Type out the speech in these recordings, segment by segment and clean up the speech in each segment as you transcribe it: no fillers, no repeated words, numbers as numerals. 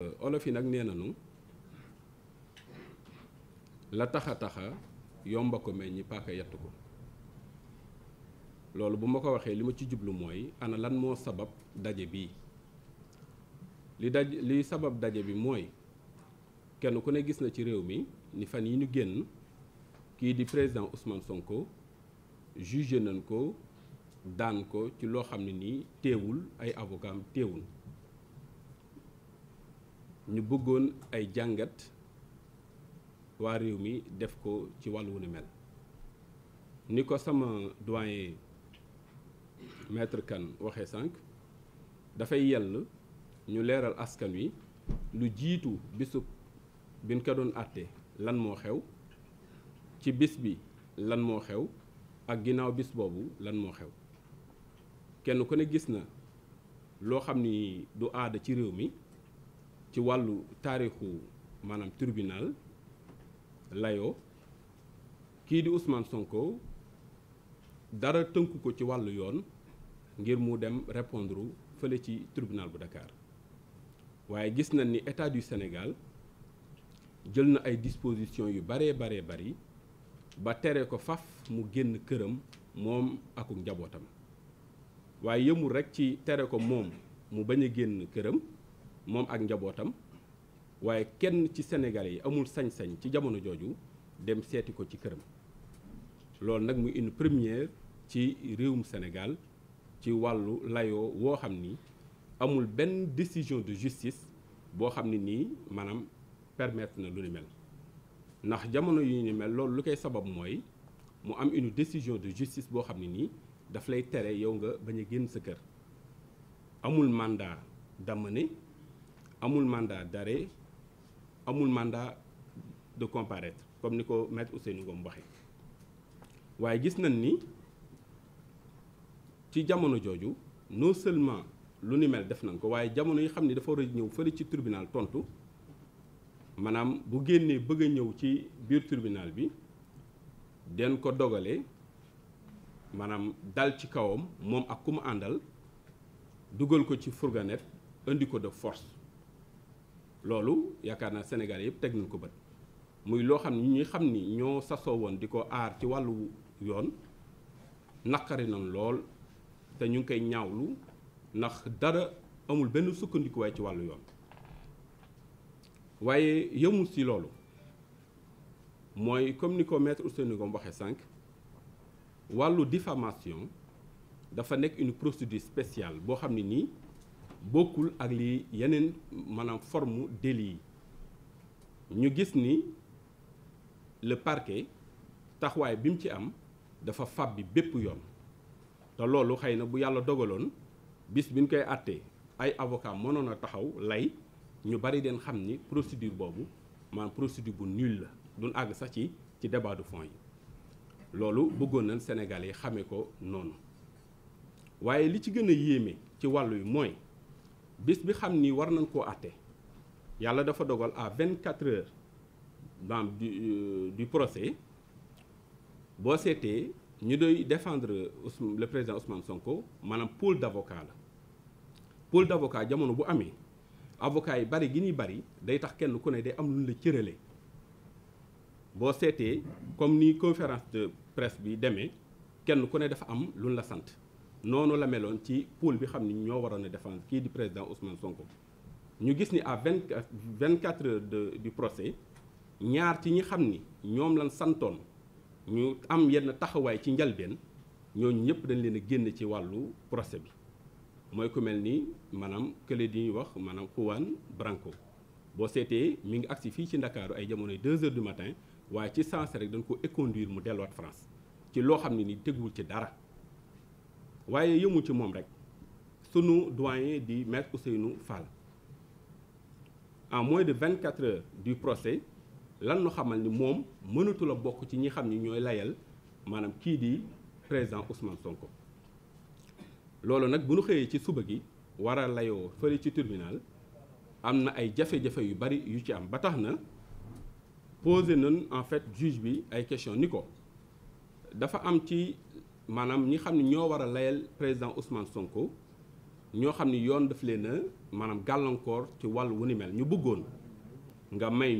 olof yi nag nee nañu la taxa yomba ko meññi paaka yett ko loolu bu ma ko waxee li ma ci jublu mooy ana lan moo sabab daje bii li sabab daje bi mooy kenn ku ne gis na ci réew mi ni fan yi ñu génn kii di président Ousmane Sonko jugé nañ ko daan ko ci loo xam ne nii teewul ay avocat am teewul ñu bëggoon ay jàngat waa réew mi def ko ci wàllu wu ni mel ni ko sama doyen maître Kane waxee sànq dafay yell ñu leeral askan wi lu jiitu bisu biñ ko doon àtte lan moo xew ci bis bi lan moo xew ak ginnaaw bis boobu lan moo xew kenn ku ne gis na loo xam ni du aada ci réew mi ci wàllu taarixu maanaam tribunal layoo kii di Ousmane Sonko dara tënku ko ci wàllu yoon ngir mu dem répondre fële ci tribunal bu Dakar waaye gis nañ ni état du Sénégal jël na ay dispositions yu bari ba tere ko faf mu génn këram moom ak njabootam waaye yëmul rekk ci tere ko moom mu bañ a génn këram moom ak njabootam waaye kenn ci Sénégalais yi amul sañ-sañ ci jamono jooju dem seeti ko ci këram loolu nag muy une première ci réewum Sénégal ci wàllu layoo woo xam ni amul benn décision de justice boo xam ne nii maanaam permettre na lu ni mel ndax jamono yu ni mel loolu lu koy sabab mooy mu am une décision de justice boo xam ne nii daf lay tere yow nga bañ a génn sa kër amul mandat d'amener amul mandat d'arrêt amul mandat de comparaître comme ni ko maître Ousseynou Ngom waxee waaye gis nañ ni ci jamono jooju non seulement lu ni mel def nañ ko waaye jamono yi xam ni dafa war a ñëw fële ci tribunal tontu maanaam bu génnee bëgg a ñëw ci biir tribunal bi den ko dogale maanaam dal ci kawam moom ak ku mu àndal dugal ko ci fourgonnette indi ko de force loolu yaakaar naa Sénégal yëpp teg nañ ko bët muy loo xam ni ñi xam ni ñoo sasoo woon di ko aar ci wàllu yoon naqari nañ lool te ñu ngi koy ñaawlu ndax dara amul benn sukkandikuwaay ci wàllu yoon waaye yëmul si loolu mooy comme ni ko maître Ousseynou Ngom waxee sànq wàllu diffamation dafa nekk une procédure spéciale boo xam ne nii bokkul ak li yeneen maanaam forme délit yi ñu gis ni le parquet taxawaay bi mu ci am dafa fàbbi bépp yoon te loolu xëy na bu yàlla dogaloon bis bi ñu koy àttee ay avocat mënoon a taxaw lay ñu bari den xam ni procédure boobu maanaam procédure bu nul la duñ àgg sax ci débat de fond yi loolu bëggoon nañ Sénégal yi xamee ko noonu waaye li ci gën a yéeme ci wàllu yi mooy bis bi xam ni war nañ koo àtte yàlla dafa dogal à 24 heures du procès boo seetee ñu doy défendre le président Ousmane Sonko maanaam pôle d'avocat la pôle d'avocat jamono bu amee avocat yi bari gi ñuy bari day tax kenn ku ne day am lu ñu la cërale boo seetee comme ni conférence de presse bi demee kenn ku ne dafa am lu ñu la sant noonu la meloon ci pôle bi xam ni ñoo waroon a défendre kii di président Ousmane Sonko ñu gis ni à 24 heures du procès ñaar ci ñi xam ni ñoom lañ santoon ñu am yenn taxawaay ci njalbeen ñooñu ñëpp dañ leen a génn ci wàllu procès bi mooy ku mel ni maanaam kële di ñuy wax maanaam Juan Branco boo seetee mi ngi agsi fii ci Ndakaaru ay jamonoy 2 heures du matin waaye ci sens rek dañ ko éconduire mu delluwaat France ci loo xam ne ni teguwul ci dara waaye yëmul ci moom rek sunu doyen di maître Ousseynou Fall en moins de 24 heures du procès lan nu xamal ni moom mënatul a bokk ci ñi xam ni ñooy layal maanaam kii di président Ousmane Sonko loolu nag bu ñu xëyee ci suba gi war a layoo fële ci tribunal am na ay jafe-jafe yu bari yu ci am ba tax na posé nañ en fait juge bi ay question ni ko dafa am ci maanaam ñi xam ne ñoo war a layal président Ousmane Sonko ñoo xam ni yoon daf leen a maanaam gàllankoor ci wàllu wu ni mel ñu bëggoon nga may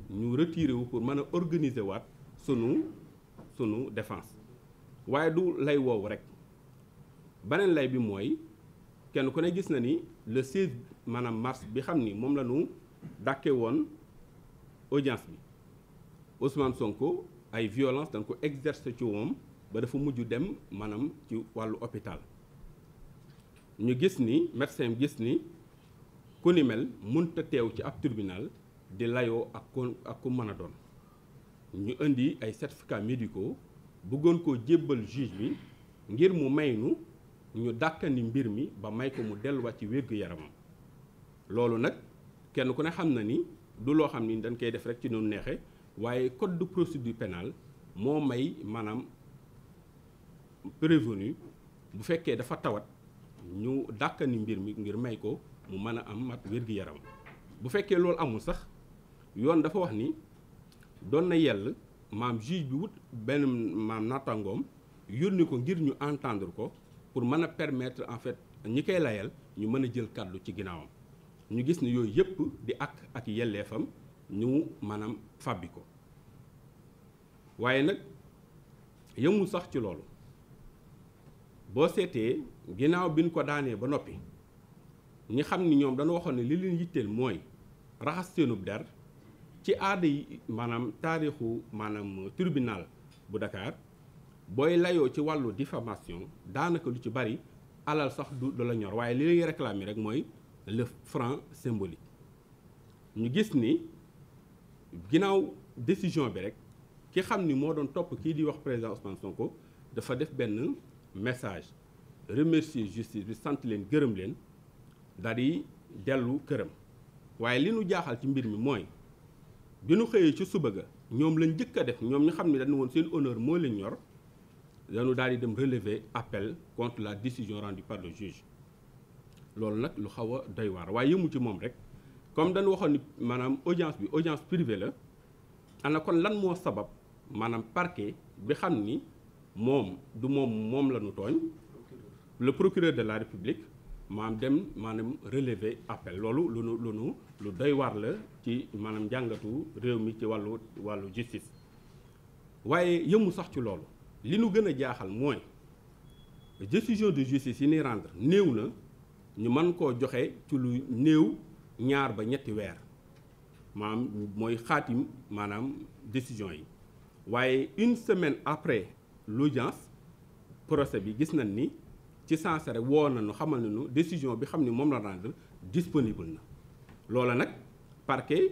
ñu retiré wu pour mën a organiser waat sunu défense waaye du lay woowu rek beneen lay bi mooy kenn ku ne gis na ni le 16 maanaam mars bi xam ni moom la ñu dàkke woon audience bi Ousmane Sonko ay violence dañ ko exercer ci moom ba dafa mujj dem maanaam ci wàllu hôpital ñu gis ni médecin gis ni ku ni mel mënta teew ci ab tribunal di layoo ak ku mën a doon ñu indi ay certificats médicaux bëggoon koo jébbal juge bi ngir mu may ñu dàkkandi mbir mi ba may ko mu delluwaat ci wér-gu-yaramam loolu nag kenn ku ne xam na ni du loo xam ni dañ koy def rek ci noonu neexe waaye code de procédure pénale moo may maanaam prévenu bu fekkee dafa tawat ñu dàkkandi mbir mi ngir may ko mu mën a am mat wér-gu-yaram bu fekkee loolu amul sax yoon dafa wax ni doon na yell maam juge bi wut benn maam nattangoom yónni ko ngir ñu entendre ko pour mën a permettre en fait ñi koy layal ñu mën a jël kàddu ci ginnaawam ñu gis ni yooyu yëpp di ak yelleefam ñu maanaam fàbbi ko waaye nag yëmul sax ci loolu boo seetee ginnaaw bi ñu ko daanee ba noppi ñi xam ni ñoom dañu waxoon ne li leen yitteel mooy raxas seenub der ci aada yi maanaam taarixu maanaam tribunal bu Dakar booy layoo ci wàllu diffamation daanaka lu ci bari alal sax du la ñor waaye li lay réclamer rek mooy le franc symbolique ñu gis ni ginnaaw décision bi rek ki xam ni moo doon topp kii di wax président Ousmane Sonko dafa def benn message remercier justice bi sant leen gërëm leen daal di dellu këram waaye li nu jaaxal ci mbir mi mooy bi nu xëyee ci suba ga ñoom lañ njëkk a def ñoom ñu xam ne dañu woon seen honneur moo leen ñor dañu daal di dem relever appel contre la décision rendue par le juge loolu nag lu xaw a doy waar waaye yëmu ci moom rek comme dañu waxoon ni maanaam audience bi audience privée la ana kon lan moo sabab maanaam parquet bi xam ni moom la ñu tooñ le procureur de la république maanaam relever appel loolu lu doy waar la ci maanaam njàngatu réew mi ci wàllu justice waaye yëmu sax ci loolu li nu gën a jaaxal mooy décision de justice yi ni rendre néew na ñu mën koo joxe ci lu néew 2 ba 3 weer maanaam mooy xaatim maanaam décision yi waaye 1 semaine après l'audience procès bi gis nañ ni ci sens rek woo nañu xamal nañu décision bi xam ni moom la rendre disponible na loola nag parquet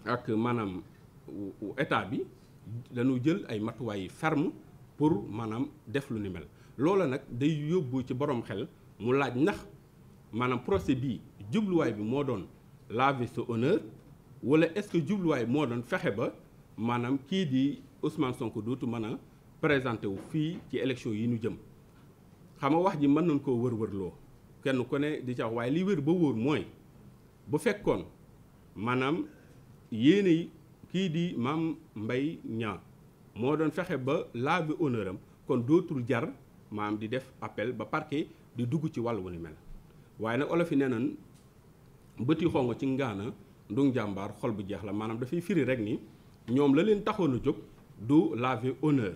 ak maanaam état bi dañu jël ay matuwaay yi ferme pour maanaam def lu ni mel loola nag day yóbbu ci borom xel mu laaj ndax maanaam procès bii jubluwaay bi moo doon laver sa honneur wala est-ce que jubluwaay moo doon fexe ba maanaam kii di Ousmane Sonko dootu mën a présenté wu fii ci élection yi ñu jëm xam nga wax ji mën nañ koo wër-wërloo kenn ku ne di ci wax waaye li wër ba wóor mooy bu fekkoon maanaam yéene yi kii di Mame Mbaye Niang moo doon fexe ba laver honneur am kon dootul jar maanaam di def appel ba parquet di dugg ci wàllu wu ni mel waaye nag olof yi nee nañ bëti xongo ci ngaana ndung jàmbaar xol bu jeex la maanaam dafay firi rek ni ñoom la leen taxoon a jóg du laver honneur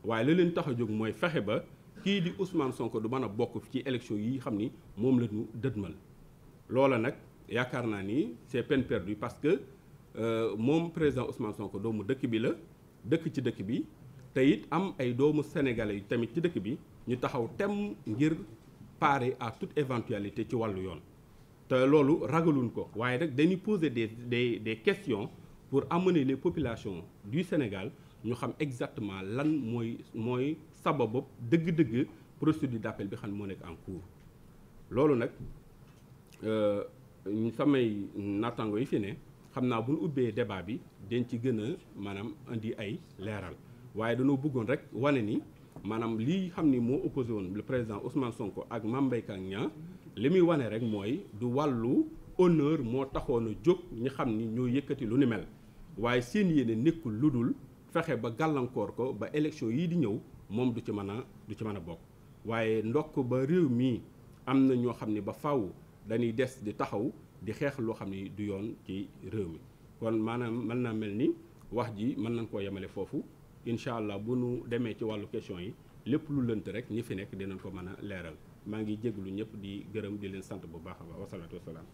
waaye la leen tax a jóg mooy fexe ba kii di Ousmane Sonko du mën a bokk ci élection yi xam ni moom la ñu dëdmal loola nag yaakaar naa ni c'est peine perdue parce que moom président Ousmane Sonko doomu dëkk bi la dëkk ci dëkk bi te it am ay doomu sénégalais yu tamit ci dëkk bi ñu taxaw tem ngir parer à toute éventualité ci wàllu yoon te loolu ragaluñ ko waaye rek dañuy poser des questions pour amener les populations du Sénégal ñu xam exactement lan mooy sababu dëgg-dëgg procédure d'appel bi xam ne moo nekk en cours loolu nag samay nattango yi fi ne xam naa bu ñu ubbee débat bi dañ ci gën a maanaam indi ay leeral waaye dañoo bëggoon rek wane ni maanaam lii xam ni moo opposé woon le président Ousmane Sonko ak Mame Mbaye Niang li muy wane rek mooy du wàllu honneur moo taxoon a jóg ñi xam ni ñoo yëkkati lu ni mel waaye seen yéene nekkul lu dul fexe ba gàllankoor ko ba élection yii di ñëw moom du ci mën a bokk waaye ndokk ba réew mii am na ñoo xam ne ba faw dañuy des di taxaw di xeex loo xam ne du yoon ci réew mi kon maanaam mën naa mel ni wax ji mën nañ koo yemale foofu incha allah bu nu demee ci wàllu question yi lépp lu lënt rek ñi fi nekk dinañ ko mën a leeral maa ngi jéglu ñëpp di gërëm di leen sant bu baax a baax wasalaatu wasalaam